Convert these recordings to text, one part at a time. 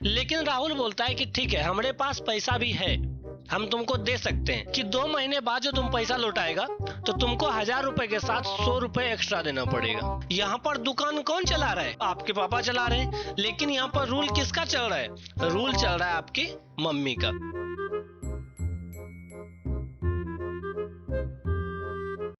लेकिन राहुल बोलता है कि ठीक है, हमारे पास पैसा भी है, हम तुमको दे सकते हैं कि 2 महीने बाद जो तुम पैसा लौटाएगा तो तुमको 1000 रुपए के साथ 100 रुपए एक्स्ट्रा देना पड़ेगा। यहाँ पर दुकान कौन चला रहा है? आपके पापा चला रहे हैं। लेकिन यहाँ पर रूल किसका चल रहा है? रूल चल रहा है आपकी मम्मी का।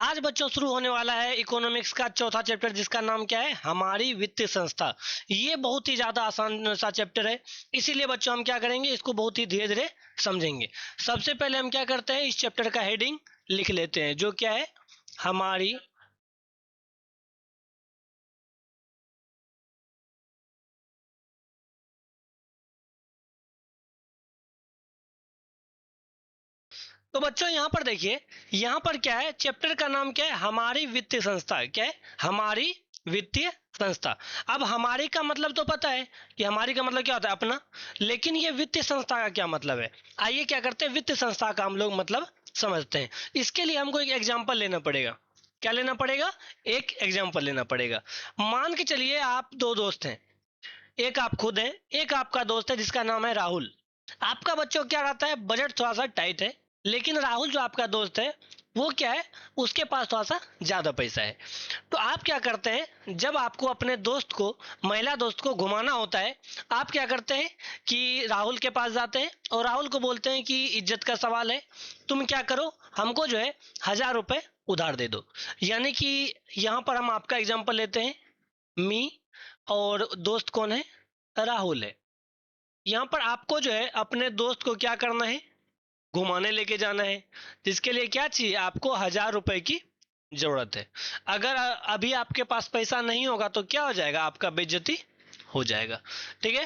आज बच्चों शुरू होने वाला है इकोनॉमिक्स का चौथा चैप्टर, जिसका नाम क्या है? हमारी वित्तीय संस्था। ये बहुत ही ज्यादा आसान सा चैप्टर है, इसीलिए बच्चों हम क्या करेंगे, इसको बहुत ही धीरे धीरे समझेंगे। सबसे पहले हम क्या करते हैं, इस चैप्टर का हेडिंग लिख लेते हैं, जो क्या है? हमारी तो बच्चों यहाँ पर देखिए, यहाँ पर क्या है, चैप्टर का नाम क्या है? हमारी वित्तीय संस्था। क्या है? हमारी वित्तीय संस्था। अब हमारी का मतलब तो पता है कि हमारी का मतलब क्या होता है? अपना। लेकिन ये वित्तीय संस्था का क्या मतलब है? आइए क्या करते हैं, वित्तीय संस्था का हम लोग मतलब समझते हैं। इसके लिए हमको एक एग्जाम्पल लेना पड़ेगा। क्या लेना पड़ेगा? एक एग्जाम्पल लेना पड़ेगा। मान के चलिए आप दो दोस्त हैं, एक आप खुद हैं, एक आपका दोस्त है जिसका नाम है राहुल। आपका बच्चों क्या रहता है, बजट थोड़ा सा टाइट है, लेकिन राहुल जो आपका दोस्त है वो क्या है, उसके पास थोड़ा सा ज्यादा पैसा है। तो आप क्या करते हैं, जब आपको अपने दोस्त को, महिला दोस्त को घुमाना होता है, आप क्या करते हैं कि राहुल के पास जाते हैं और राहुल को बोलते हैं कि इज्जत का सवाल है, तुम क्या करो, हमको जो है 1000 रुपए उधार दे दो। यानी कि यहाँ पर हम आपका एग्जाम्पल लेते हैं, मी, और दोस्त कौन है? राहुल है। यहाँ पर आपको जो है अपने दोस्त को क्या करना है, घुमाने लेके जाना है, जिसके लिए क्या चाहिए, आपको 1000 रुपए की जरूरत है। अगर अभी आपके पास पैसा नहीं होगा तो क्या हो जाएगा, आपका बेइज्जती हो जाएगा। ठीक है।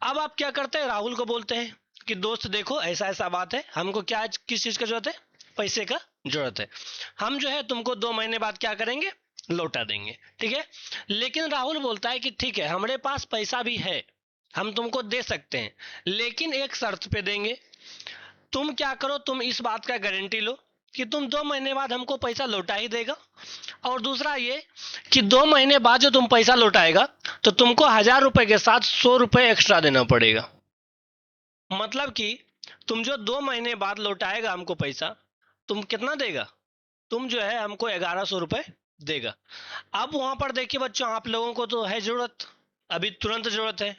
अब आप क्या करते हैं, राहुल को बोलते हैं कि दोस्त देखो, ऐसा ऐसा बात है, हमको क्या, किस चीज का जरूरत है? पैसे का जरूरत है। हम जो है तुमको 2 महीने बाद क्या करेंगे, लौटा देंगे। ठीक है। लेकिन राहुल बोलता है कि ठीक है, हमारे पास पैसा भी है, हम तुमको दे सकते हैं, लेकिन एक शर्त पे देंगे। तुम क्या करो, तुम इस बात का गारंटी लो कि तुम 2 महीने बाद हमको पैसा लौटा ही देगा। और दूसरा ये कि 2 महीने बाद जो तुम पैसा लौटाएगा तो तुमको 1000 रुपए के साथ 100 रुपए एक्स्ट्रा देना पड़ेगा। मतलब कि तुम जो 2 महीने बाद लौटाएगा हमको पैसा, तुम कितना देगा? तुम जो है हमको 1100 रुपए देगा। अब वहां पर देखिए बच्चों, आप लोगों को तो है जरूरत, अभी तुरंत जरूरत है,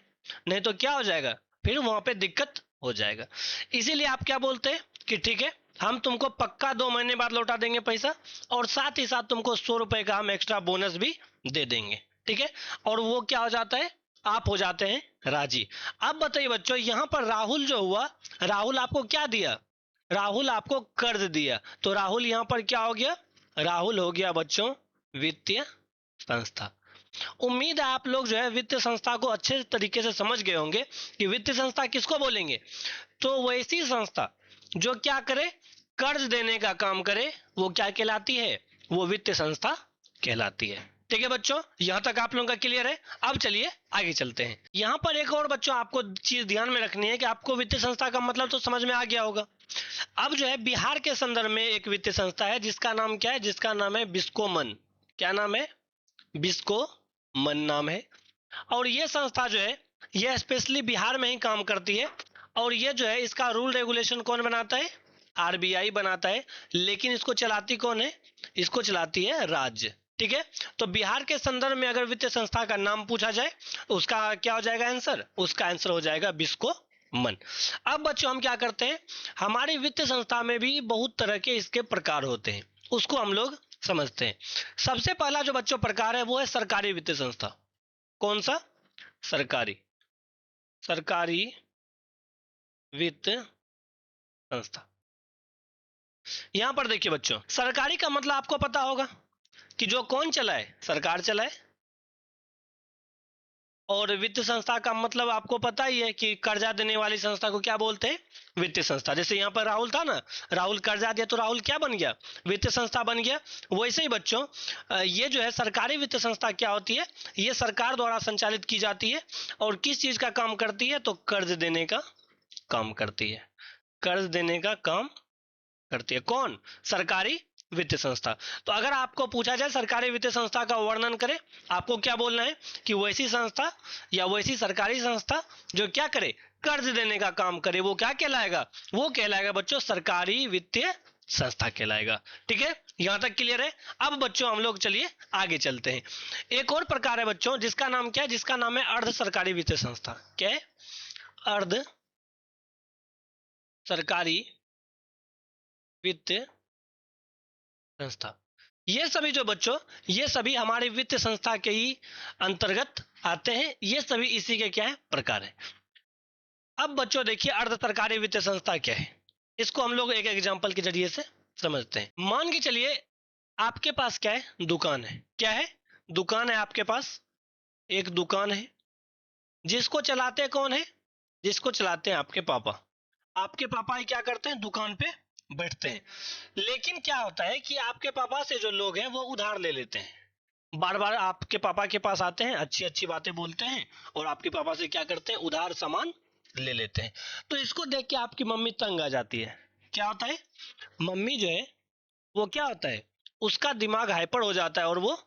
नहीं तो क्या हो जाएगा, फिर वहां पे दिक्कत हो जाएगा। इसीलिए आप क्या बोलते हैं कि ठीक है, हम तुमको पक्का 2 महीने बाद लौटा देंगे पैसा, और साथ ही साथ तुमको 100 रुपए का हम एक्स्ट्रा बोनस भी दे देंगे। ठीक है। और वो क्या हो जाता है, आप हो जाते हैं राजी। अब बताइए बच्चों, यहाँ पर राहुल जो हुआ, राहुल आपको क्या दिया? राहुल आपको कर्ज दिया। तो राहुल यहाँ पर क्या हो गया? राहुल हो गया बच्चों वित्तीय संस्था। उम्मीद है आप लोग जो है वित्तीय संस्था को अच्छे तरीके से समझ गए होंगे कि वित्तीय संस्था किसको बोलेंगे। तो वैसी संस्था जो क्या करे, कर्ज देने का काम करे, वो क्या कहलाती है? वो वित्तीय संस्था कहलाती है। ठीक है बच्चों, यहाँ तक आप लोगों का क्लियर है। अब चलिए आगे चलते हैं। यहाँ पर एक और बच्चों आपको चीज ध्यान में रखनी है कि आपको वित्तीय संस्था का मतलब तो समझ में आ गया होगा। अब जो है बिहार के संदर्भ में एक वित्तीय संस्था है, जिसका नाम क्या है? जिसका नाम है बिस्कोमन। क्या नाम है? बिस्कोमन नाम है। और ये संस्था जो है, ये स्पेशली बिहार में ही काम करती है। और ये जो है, इसका रूल रेगुलेशन कौन बनाता है? आरबीआई बनाता है। लेकिन इसको चलाती कौन है? इसको चलाती है राज्य। ठीक है। तो बिहार के संदर्भ में अगर वित्तीय संस्था का नाम पूछा जाए तो उसका क्या हो जाएगा आंसर? उसका आंसर हो जाएगा बिस्को मन। अब बच्चों हम क्या करते हैं, हमारी वित्तीय संस्था में भी बहुत तरह के इसके प्रकार होते हैं, उसको हम लोग समझते हैं। सबसे पहला जो बच्चों प्रकार है वो है सरकारी वित्तीय संस्था। कौन सा? सरकारी, सरकारी वित्त संस्था। यहां पर देखिए बच्चों, सरकारी का मतलब आपको पता होगा कि जो कौन चलाए, सरकार चलाए। और वित्त संस्था का मतलब आपको पता ही है कि कर्जा देने वाली संस्था को क्या बोलते हैं? वित्तीय संस्था। जैसे यहाँ पर राहुल था ना, राहुल कर्जा दिया तो राहुल क्या बन गया? वित्तीय संस्था बन गया। वैसे ही बच्चों ये जो है सरकारी वित्तीय संस्था क्या होती है, ये सरकार द्वारा संचालित की जाती है। और किस चीज का काम करती है? तो कर्ज देने का काम करती है। कर्ज देने का काम करती है। कौन? सरकारी वित्तीय संस्था। तो अगर आपको पूछा जाए सरकारी वित्तीय संस्था का वर्णन करें, आपको क्या बोलना है कि वैसी संस्था या वैसी सरकारी संस्था जो क्या करे, कर्ज देने का काम करे, वो क्या कहलाएगा, वो कहलाएगा बच्चों सरकारी वित्तीय संस्था कहलाएगा। ठीक है, यहां तक क्लियर है। अब बच्चों हम लोग चलिए आगे चलते हैं। एक और प्रकार है बच्चों जिसका नाम क्या है, जिसका नाम है अर्ध सरकारी वित्तीय संस्था। क्या है? अर्ध सरकारी वित्तीय संस्था। ये सभी जो बच्चों, ये सभी हमारे वित्त संस्था के ही अंतर्गत आते हैं। ये सभी इसी के क्या है, प्रकार है। अब बच्चों देखिए अर्ध सरकारी वित्त संस्था क्या है, इसको हम लोग एक एग्जांपल के जरिए से समझते हैं। मान के चलिए आपके पास क्या है, दुकान है। क्या है? दुकान है आपके पास, एक दुकान है जिसको चलाते कौन है, जिसको चलाते हैं आपके पापा। आपके पापा ही क्या करते हैं, दुकान पे बैठते हैं। लेकिन क्या होता है कि आपके पापा से जो लोग हैं वो उधार ले लेते हैं। बार बार आपके पापा के पास आते हैं, अच्छी अच्छी बातें बोलते हैं और आपके पापा से क्या करते हैं, उधार सामान ले लेते हैं। तो इसको देख के आपकी मम्मी तंग आ जाती है। क्या होता है, मम्मी जो है वो क्या होता है, उसका दिमाग हाइपर हो जाता है और वो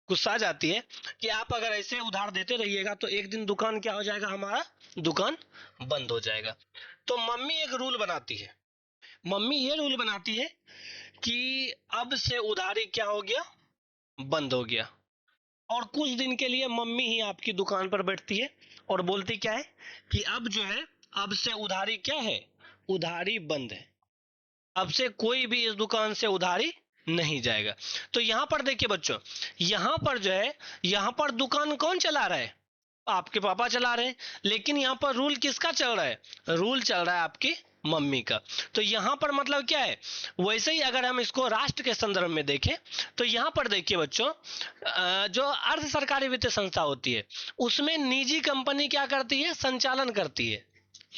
गुस्सा आ जाती है कि आप अगर ऐसे उधार देते रहिएगा तो एक दिन दुकान क्या हो जाएगा, हमारा दुकान बंद हो जाएगा। तो मम्मी एक रूल बनाती है, मम्मी ये रूल बनाती है कि अब से उधारी क्या हो गया, बंद हो गया। और कुछ दिन के लिए मम्मी ही आपकी दुकान पर बैठती है और बोलती क्या है कि अब जो है, अब से उधारी क्या है, उधारी बंद है। अब से कोई भी इस दुकान से उधारी नहीं जाएगा। तो यहां पर देखिए बच्चों, यहां पर जो है, यहां पर दुकान कौन चला रहा है, आपके पापा चला रहे हैं। लेकिन यहाँ पर रूल किसका चल रहा है, रूल चल रहा है आपकी मम्मी का। तो यहाँ पर मतलब क्या है, वैसे ही अगर हम इसको राष्ट्र के संदर्भ में देखें तो यहाँ पर देखिए बच्चों, जो अर्ध सरकारी वित्तीय संस्था होती है उसमें निजी कंपनी क्या करती है, संचालन करती है।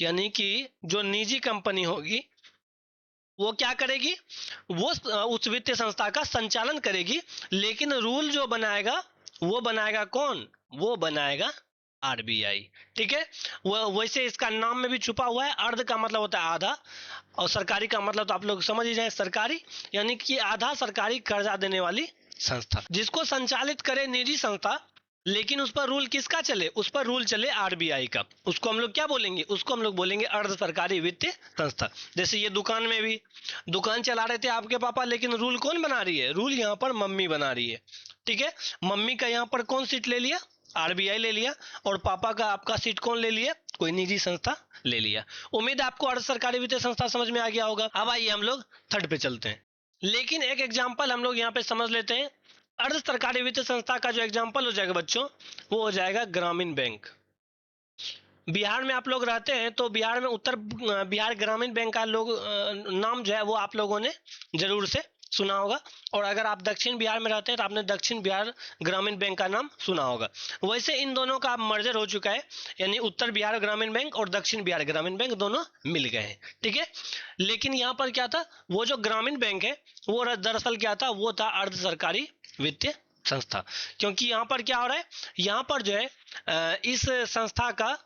यानी कि जो निजी कंपनी होगी वो क्या करेगी, वो उस वित्तीय संस्था का संचालन करेगी। लेकिन रूल जो बनाएगा वो बनाएगा कौन, वो बनाएगा आरबीआई। ठीक है, वो वैसे इसका नाम में भी छुपा हुआ है। अर्ध का मतलब होता है आधा और सरकारी का मतलब तो आप लोग समझ ही जाए, सरकारी यानी कि आधा सरकारी कर्जा देने वाली संस्था, जिसको संचालित करे निजी संस्था। लेकिन उस पर रूल किसका चले, उस पर रूल चले आरबीआई का। उसको हम लोग क्या बोलेंगे, उसको हम लोग बोलेंगे अर्ध सरकारी वित्तीय संस्था। जैसे ये दुकान में भी दुकान चला रहे थे आपके पापा, लेकिन रूल कौन बना रही है, रूल यहाँ पर मम्मी बना रही है। ठीक है, मम्मी का यहाँ पर कौन सीट ले लिया, आरबीआई ले लिया, और पापा का आपका सीट कौन ले लिया, कोई निजी संस्था ले लिया। उम्मीद आपको अर्ध सरकारी वित्तीय संस्था समझ में आ गया होगा। अब आइए हम लोग थर्ड पे चलते हैं। लेकिन एक एग्जाम्पल हम लोग यहाँ पे समझ लेते हैं। अर्ध सरकारी वित्तीय संस्था का जो एग्जाम्पल हो जाएगा बच्चों, वो हो जाएगा ग्रामीण बैंक। बिहार में आप लोग रहते हैं तो बिहार में उत्तर बिहार ग्रामीण बैंक का लोग नाम जो है वो आप लोगों ने जरूर से सुना होगा। और अगर आप दक्षिण बिहार में रहते हैं तो आपने दक्षिण बिहार ग्रामीण बैंक का नाम सुना होगा। वैसे इन दोनों का मर्जर हो चुका है, यानी उत्तर बिहार ग्रामीण बैंक और दक्षिण बिहार ग्रामीण बैंक दोनों मिल गए हैं। ठीक है, लेकिन यहाँ पर क्या था, वो जो ग्रामीण बैंक है वो दरअसल क्या था, वो था अर्ध सरकारी वित्तीय संस्था। क्योंकि यहाँ पर क्या हो रहा है, यहाँ पर जो है इस संस्था का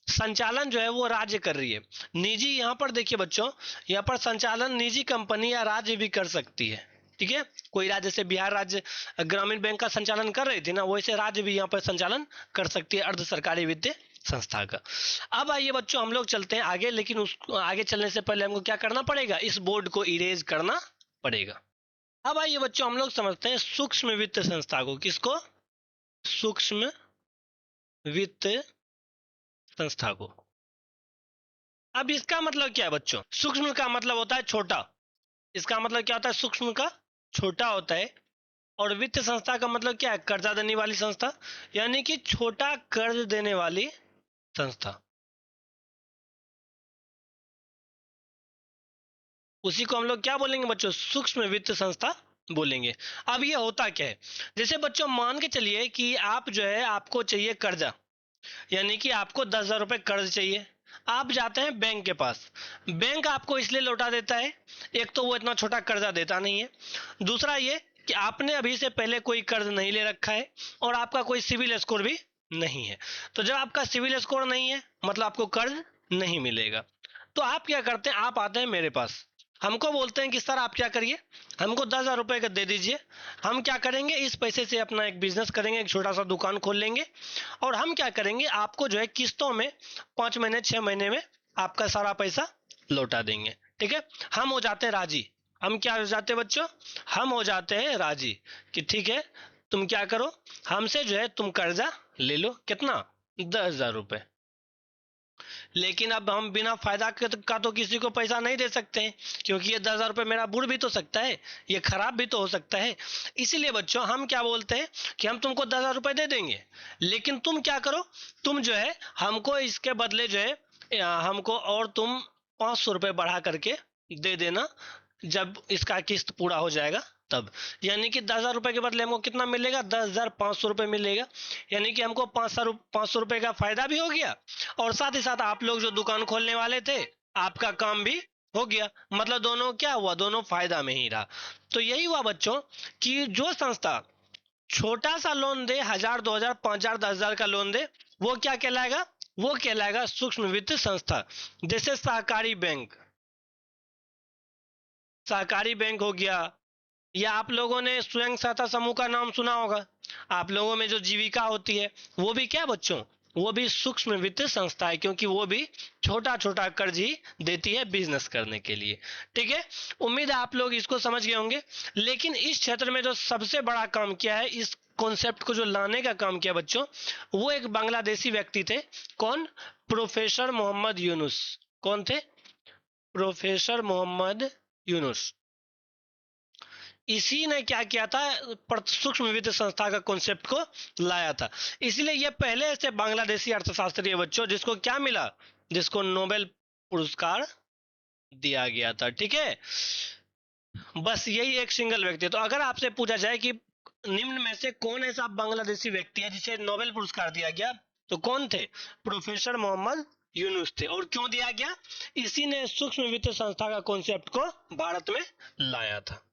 संचालन जो है वो राज्य कर रही है। निजी यहाँ पर देखिए बच्चों, यहाँ पर संचालन निजी कंपनी या राज्य भी कर सकती है। ठीक है, कोई राज्य से बिहार राज्य ग्रामीण बैंक का संचालन कर रही थी ना, वैसे राज्य भी यहाँ पर संचालन कर सकती है अर्ध सरकारी वित्तीय संस्था का। अब आइए बच्चों हम लोग चलते हैं आगे, लेकिन उस आगे चलने से पहले हमको क्या करना पड़ेगा, इस बोर्ड को इरेज करना पड़ेगा। अब आइए बच्चों हम लोग समझते हैं सूक्ष्म वित्त संस्था को। किसको, सूक्ष्म वित्त संस्था को। अब इसका मतलब क्या है बच्चों, सूक्ष्म का मतलब होता है छोटा। इसका मतलब क्या होता है, सूक्ष्म का छोटा होता है। और वित्त संस्था का मतलब क्या है, कर्जा देने वाली संस्था, यानी कि छोटा कर्ज देने वाली संस्था। उसी को हम लोग क्या बोलेंगे बच्चों, सूक्ष्म वित्त संस्था बोलेंगे। अब ये होता क्या है, जैसे बच्चों मान के चलिए कि आप जो है, आपको चाहिए कर्जा, यानी कि आपको 10,000 रुपए कर्ज चाहिए। आप जाते हैं बैंक के पास, बैंक आपको इसलिए लौटा देता है, एक तो वो इतना छोटा कर्जा देता नहीं है, दूसरा ये कि आपने अभी से पहले कोई कर्ज नहीं ले रखा है और आपका कोई सिविल स्कोर भी नहीं है। तो जब आपका सिविल स्कोर नहीं है मतलब आपको कर्ज नहीं मिलेगा। तो आप क्या करते हैं, आप आते हैं मेरे पास, हमको बोलते हैं कि सर आप क्या करिए, हमको 10,000 रुपये का दे दीजिए, हम क्या करेंगे इस पैसे से अपना एक बिजनेस करेंगे, एक छोटा सा दुकान खोल लेंगे और हम क्या करेंगे आपको जो है किस्तों में 5 महीने 6 महीने में आपका सारा पैसा लौटा देंगे। ठीक है, हम हो जाते हैं राजी। हम क्या हो जाते हैं बच्चों, हम हो जाते हैं राजी कि ठीक है तुम क्या करो, हमसे जो है तुम कर्जा ले लो, कितना 10,000 रुपये। लेकिन अब हम बिना फायदा का तो किसी को पैसा नहीं दे सकते हैं, क्योंकि ये 10,000 रुपये मेरा बुड़ भी तो सकता है, ये खराब भी तो हो सकता है। इसीलिए बच्चों हम क्या बोलते हैं कि हम तुमको 10,000 रुपये दे देंगे, लेकिन तुम क्या करो, तुम जो है हमको इसके बदले जो है हमको और तुम 500 रुपये बढ़ा करके दे देना जब इसका किस्त पूरा हो जाएगा तब। यानी कि 10,000 रुपये के बदले हमको कितना मिलेगा, 10,500 रुपये मिलेगा। यानी कि हमको 500 रुपये का फायदा भी हो गया और साथ ही साथ आप लोग जो दुकान खोलने वाले थे आपका काम भी हो गया। मतलब दोनों क्या हुआ, दोनों फायदा में ही रहा। तो यही हुआ बच्चों कि जो संस्था छोटा सा लोन दे, 1,000 2,000 5,000 10,000 का लोन दे, वो क्या कहलाएगा, वो कहलाएगा सूक्ष्म वित्त संस्था। जैसे सहकारी बैंक, सहकारी बैंक हो गया, या आप लोगों ने स्वयं सहायता समूह का नाम सुना होगा। आप लोगों में जो जीविका होती है वो भी क्या बच्चों, वो भी सूक्ष्म वित्त संस्था है, क्योंकि वो भी छोटा छोटा कर्ज ही देती है बिजनेस करने के लिए। ठीक है, उम्मीद है आप लोग इसको समझ गए होंगे। लेकिन इस क्षेत्र में जो सबसे बड़ा काम किया है, इस कॉन्सेप्ट को जो लाने का काम किया बच्चों, वो एक बांग्लादेशी व्यक्ति थे। कौन, प्रोफेसर मोहम्मद यूनुस। कौन थे, प्रोफेसर मोहम्मद यूनुस। इसी ने क्या किया था, सूक्ष्म वित्त संस्था का कॉन्सेप्ट को लाया था। इसलिए ये पहले से बांग्लादेशी अर्थशास्त्री है बच्चों जिसको क्या मिला, जिसको नोबेल पुरस्कार दिया गया था। ठीक है, बस यही एक सिंगल व्यक्ति है। तो अगर आपसे पूछा जाए कि निम्न में से कौन ऐसा बांग्लादेशी व्यक्ति है जिसे नोबेल पुरस्कार दिया गया, तो कौन थे, प्रोफेसर मोहम्मद यूनुस थे। और क्यों दिया गया, इसी ने सूक्ष्म वित्त संस्था का कॉन्सेप्ट को भारत में लाया था।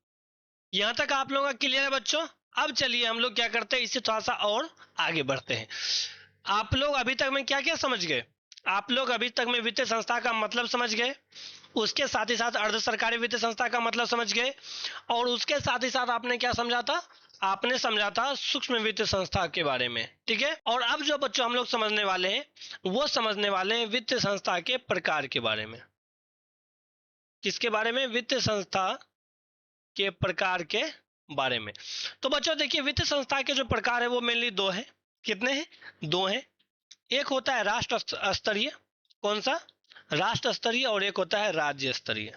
यहां तक आप लोगों का क्लियर है बच्चों। अब चलिए हम लोग क्या करते हैं, इससे थोड़ा सा और आगे बढ़ते हैं। आप लोग अभी तक में क्या क्या समझ गए, आप लोग अभी तक में वित्तीय संस्था का मतलब समझ गए, उसके साथ ही साथ अर्ध सरकारी वित्तीय संस्था का मतलब समझ गए, और उसके साथ ही साथ आपने क्या समझा था, आपने समझा था सूक्ष्म वित्तीय संस्था के बारे में। ठीक है, और अब जो बच्चों हम लोग समझने वाले हैं वो समझने वाले हैं वित्तीय संस्था के प्रकार के बारे में। किसके बारे में, वित्तीय संस्था के प्रकार के बारे में। तो बच्चों देखिए वित्तीय संस्था के जो प्रकार है वो मेनली दो हैं। कितने हैं, दो हैं। एक होता है राष्ट्र स्तरीय, कौन सा, राष्ट्र स्तरीय, और एक होता है राज्य स्तरीय,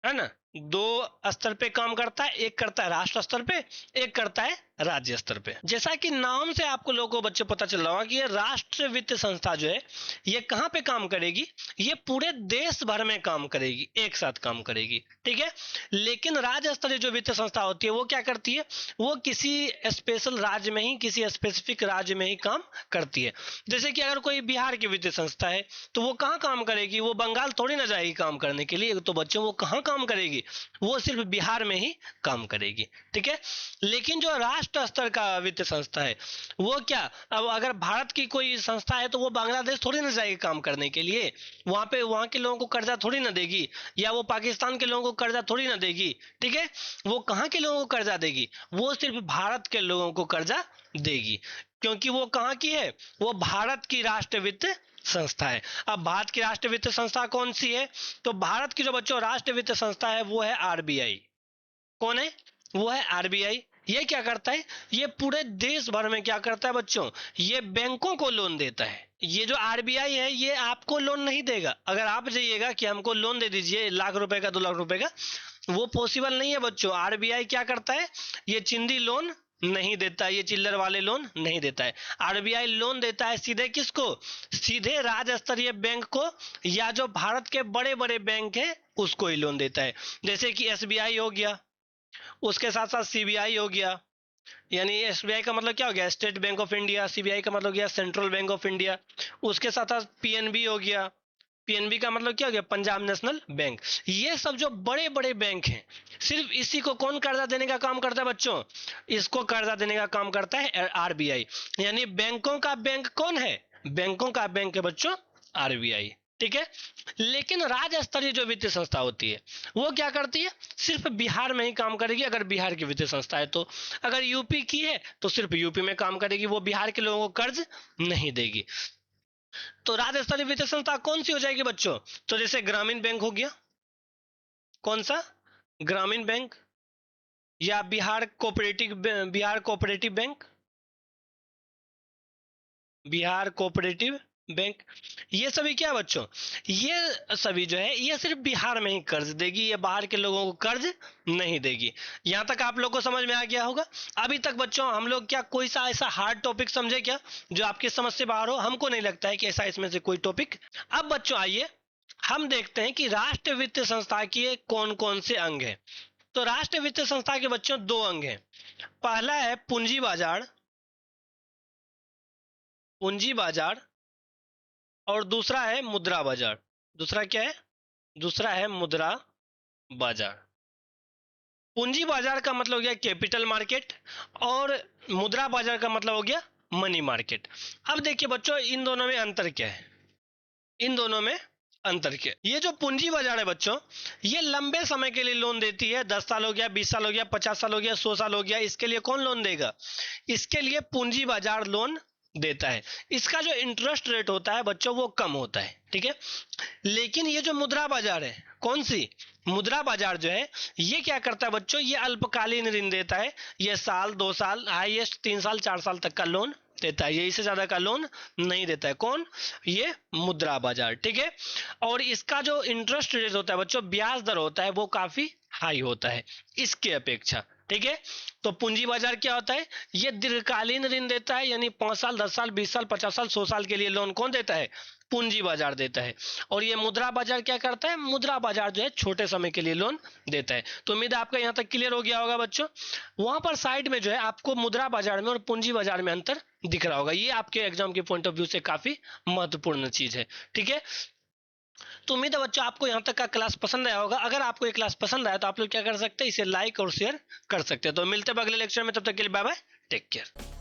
है ना। दो स्तर पे काम करता है, एक करता है राष्ट्र स्तर पे, एक करता है राज्य स्तर पे। जैसा कि नाम से आपको लोगों को बच्चे पता चल रहा होगा कि ये राष्ट्र वित्त संस्था जो है ये कहाँ पे काम करेगी, ये पूरे देश भर में काम करेगी, एक साथ काम करेगी। ठीक है, लेकिन राज्य स्तरीय जो वित्त संस्था होती है वो क्या करती है, वो किसी स्पेशल राज्य में ही, किसी स्पेसिफिक राज्य में ही काम करती है। जैसे कि अगर कोई बिहार की वित्तीय संस्था है तो वो कहाँ काम करेगी, वो बंगाल थोड़ी ना जाएगी काम करने के लिए, तो बच्चों वो कहाँ काम करेगी, वो सिर्फ बिहार में ही काम करेगी। ठीक है, लेकिन जो राष्ट्र स्तर का वित्तीय संस्था है वो क्या, अब अगर भारत की कोई संस्था है तो वो बांग्लादेश थोड़ी ना जाएगी काम करने के लिए, वहां पे वहां के लोगों को कर्जा थोड़ी ना देगी, या वो पाकिस्तान के लोगों को कर्जा थोड़ी ना देगी। ठीक है, वो कहाँ के लोगों को कर्जा देगी, वो सिर्फ भारत के लोगों को कर्जा देगी, क्योंकि वो कहाँ की है, वो भारत की राष्ट्र वित्त संस्था है। अब भारत की राष्ट्र वित्त संस्था कौन सी है, तो भारत की जो बच्चों राष्ट्र वित्त संस्था है वो है आरबीआई। कौन है, वो है आरबीआई। ये क्या करता है, ये पूरे देश भर में क्या करता है बच्चों, ये बैंकों को लोन देता है। ये जो आरबीआई है ये आपको लोन नहीं देगा। अगर आप जाइएगा कि हमको लोन दे दीजिए 1,00,000 रुपए का 2,00,000 रुपए का, वो पॉसिबल नहीं है बच्चों। आरबीआई क्या करता है, ये चिंदी लोन नहीं देता है, ये चिल्लर वाले लोन नहीं देता है। आरबीआई लोन देता है सीधे किसको, सीधे राज्य स्तरीय बैंक को, या जो भारत के बड़े बड़े बैंक है उसको ही लोन देता है। जैसे कि एसबीआई हो गया, उसके साथ साथ सीबीआई हो गया। यानी एसबीआई का मतलब क्या हो गया, state bank of India, CBI का मतलब गया सेंट्रल बैंक ऑफ इंडिया। उसके साथ साथ पीएनबी हो गया, पीएनबी का मतलब क्या हो गया, पंजाब नेशनल बैंक। ये सब जो बड़े बड़े बैंक हैं, सिर्फ इसी को कौन कर्जा देने का काम करता है बच्चों, इसको कर्जा देने का काम करता है आरबीआई। यानी बैंकों का बैंक कौन है, बैंकों का बैंक है बच्चों आरबीआई। ठीक है। लेकिन राज्य स्तरीय जो वित्तीय संस्था होती है वो क्या करती है, सिर्फ बिहार में ही काम करेगी अगर बिहार की वित्तीय संस्था है तो। अगर यूपी की है तो सिर्फ यूपी में काम करेगी, वो बिहार के लोगों को कर्ज नहीं देगी। तो राज्य स्तरीय वित्तीय संस्था कौन सी हो जाएगी बच्चों, तो जैसे ग्रामीण बैंक हो गया, कौन सा, ग्रामीण बैंक, या Bihar cooperative bank, Bihar cooperative bank. ये सभी क्या बच्चों, ये सभी जो है ये सिर्फ बिहार में ही कर्ज देगी, ये बाहर के लोगों को कर्ज नहीं देगी। यहां तक आप लोग को समझ में आ गया होगा। अभी तक बच्चों हम लोग क्या कोई सा ऐसा हार्ड टॉपिक समझे क्या जो आपकी समझ से बाहर हो, हमको नहीं लगता है कि ऐसा इसमें से कोई टॉपिक। अब बच्चों आइए हम देखते हैं कि राष्ट्रीय वित्तीय संस्था के कौन कौन से अंग हैं। तो राष्ट्रीय वित्तीय संस्था के बच्चों दो अंग हैं, पहला है पूंजी बाजार, पूंजी बाजार, और दूसरा है मुद्रा बाजार। दूसरा क्या है, दूसरा है मुद्रा बाजार। पूंजी बाजार का मतलब हो गया कैपिटल मार्केट, और मुद्रा बाजार का मतलब हो गया मनी मार्केट। अब देखिए बच्चों इन दोनों में अंतर क्या है, इन दोनों में अंतर क्या, ये जो पूंजी बाजार है बच्चों ये लंबे समय के लिए लोन देती है, 10 साल हो गया, 20 साल हो गया, 50 साल हो गया, 100 साल हो गया, इसके लिए कौन लोन देगा, इसके लिए पूंजी बाजार लोन देता है। इसका जो इंटरेस्ट रेट होता है बच्चों वो कम होता है, ठीक है। लेकिन ये जो मुद्रा बाजार है, कौन सी मुद्रा बाजार जो है ये क्या करता है बच्चों, ये अल्पकालीन ऋण देता है, ये साल 2 साल हाईएस्ट 3 साल 4 साल तक का लोन देता है, ये इससे ज्यादा का लोन नहीं देता है। कौन, ये मुद्रा बाजार, ठीक है। और इसका जो इंटरेस्ट रेट होता है बच्चों, ब्याज दर होता है वो काफी हाई होता है इसके अपेक्षा, ठीक है। तो पूंजी बाजार क्या होता है, ये दीर्घकालीन ऋण देता है, यानी 5 साल 10 साल 20 साल 50 साल 100 साल के लिए लोन कौन देता है, पूंजी बाजार देता है। और ये मुद्रा बाजार क्या करता है, मुद्रा बाजार जो है छोटे समय के लिए लोन देता है। तो उम्मीद है आपका यहाँ तक क्लियर हो गया होगा बच्चों। वहां पर साइड में जो है आपको मुद्रा बाजार में और पूंजी बाजार में अंतर दिख रहा होगा, ये आपके एग्जाम के पॉइंट ऑफ व्यू से काफी महत्वपूर्ण चीज है, ठीक है। तो उम्मीद है बच्चों आपको यहाँ तक का क्लास पसंद आया होगा। अगर आपको ये क्लास पसंद आया तो आप लोग क्या कर सकते हैं, इसे लाइक और शेयर कर सकते हैं। तो मिलते हैं अगले लेक्चर में, तब तक के लिए बाय बाय, टेक केयर।